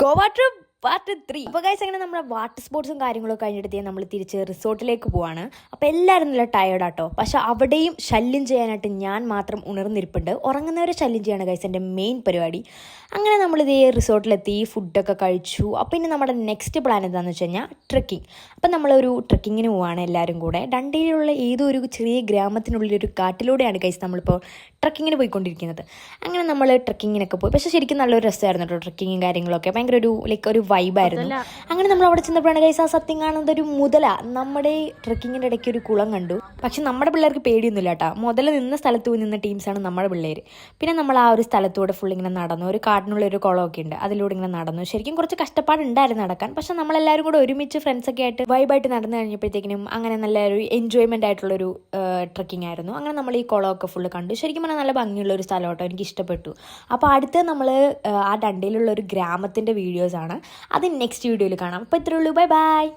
Goa trip part 3. അപ്പോൾ guys അങ്ങനെ നമ്മുടെ വാട്ടർ സ്പോർട്സും കാര്യങ്ങളൊക്കെ കഴിഞ്ഞിട്ട് നമ്മൾ തിരിച്ച് റിസോർട്ടിലേക്ക് പോവാണ്. അപ്പോൾ എല്ലാവരും നല്ല ടയേർഡാട്ടോ. പക്ഷെ അവിടെയും ശല്യം ചെയ്യാനായിട്ട് ഞാൻ മാത്രം ഉണർന്നിരിപ്പുണ്ട്. ഉറങ്ങുന്നവരെ ശല്യം ചെയ്യാണ് ഗൈസ് എൻ്റെ മെയിൻ പരിപാടി. അങ്ങനെ നമ്മളിതേ റിസോർട്ടിലെത്തി ഫുഡൊക്കെ കഴിച്ചു. അപ്പോൾ ഇനി നമ്മുടെ നെക്സ്റ്റ് പ്ലാൻ എന്താണെന്ന് വെച്ച് കഴിഞ്ഞാൽ ട്രെക്കിങ്. അപ്പം നമ്മളൊരു ട്രെക്കിങ്ങിന് പോവാണ് എല്ലാവരും കൂടെ. ഡണ്ടയിലുള്ള ഏതോ ഒരു ചെറിയ ഗ്രാമത്തിനുള്ളിലൊരു കാട്ടിലൂടെയാണ് ഗൈസ് നമ്മളിപ്പോൾ ട്രെക്കിങ്ങിന് പോയിക്കൊണ്ടിരിക്കുന്നത്. അങ്ങനെ നമ്മൾ ട്രെക്കിങ്ങിനൊക്കെ പോയി. പക്ഷേ ശരിക്കും നല്ലൊരു രസമായിരുന്നു കേട്ടോ. ട്രെക്കിങ്ങും കാര്യങ്ങളൊക്കെ ഭയങ്കര ഒരു വൈബായിരുന്നു. അങ്ങനെ നമ്മൾ അവിടെ ചെന്നപ്പോഴാണ് ഗൈസ് ആ സത്യം കാണുന്നത് ഒരു മുതല നമ്മുടെ ട്രെക്കിങ്ങിൻ്റെ ഇടയ്ക്ക് ഒരു കുളം കണ്ടു. പക്ഷെ നമ്മുടെ പിള്ളേർക്ക് പേടിയൊന്നുമില്ല കേട്ടോ. മുതല നിന്ന സ്ഥലത്ത് പോയി നിന്ന ടീംസാണ് നമ്മുടെ പിള്ളേർ. പിന്നെ നമ്മൾ ആ ഒരു സ്ഥലത്തൂടെ ഫുൾ ഇങ്ങനെ നടന്നു. ഒരു കാട്ടിനുള്ള ഒരു കുളമൊക്കെ ഉണ്ട്, അതിലൂടെ ഇങ്ങനെ നടന്നു. ശരിക്കും കുറച്ച് കഷ്ടപ്പാടുണ്ടായിരുന്നു നടക്കാൻ. പക്ഷെ നമ്മളെല്ലാവരും കൂടെ ഒരുമിച്ച് ഫ്രണ്ട്സൊക്കെ ആയിട്ട് വൈബായിട്ട് നടന്നു കഴിഞ്ഞപ്പോഴത്തേക്കിനും അങ്ങനെ നല്ലൊരു എൻജോയ്മെൻ്റ് ആയിട്ടുള്ളൊരു ട്രെക്കിംഗ് ആയിരുന്നു. അങ്ങനെ നമ്മൾ ഈ കുളമൊക്കെ ഫുള്ള് കണ്ടു. ശരിക്കും പറഞ്ഞാൽ നല്ല ഭംഗിയുള്ള ഒരു സ്ഥലം കേട്ടോ, എനിക്ക് ഇഷ്ടപ്പെട്ടു. അപ്പോൾ അടുത്ത് നമ്മൾ ആ ഡണ്ടയിലുള്ള ഒരു ഗ്രാമത്തിൻ്റെ വീഡിയോസാണ്. അത് നെക്സ്റ്റ് വീഡിയോയിൽ കാണാം. അപ്പോൾ ഇത്രയേ ഉള്ളൂ. Bye bye.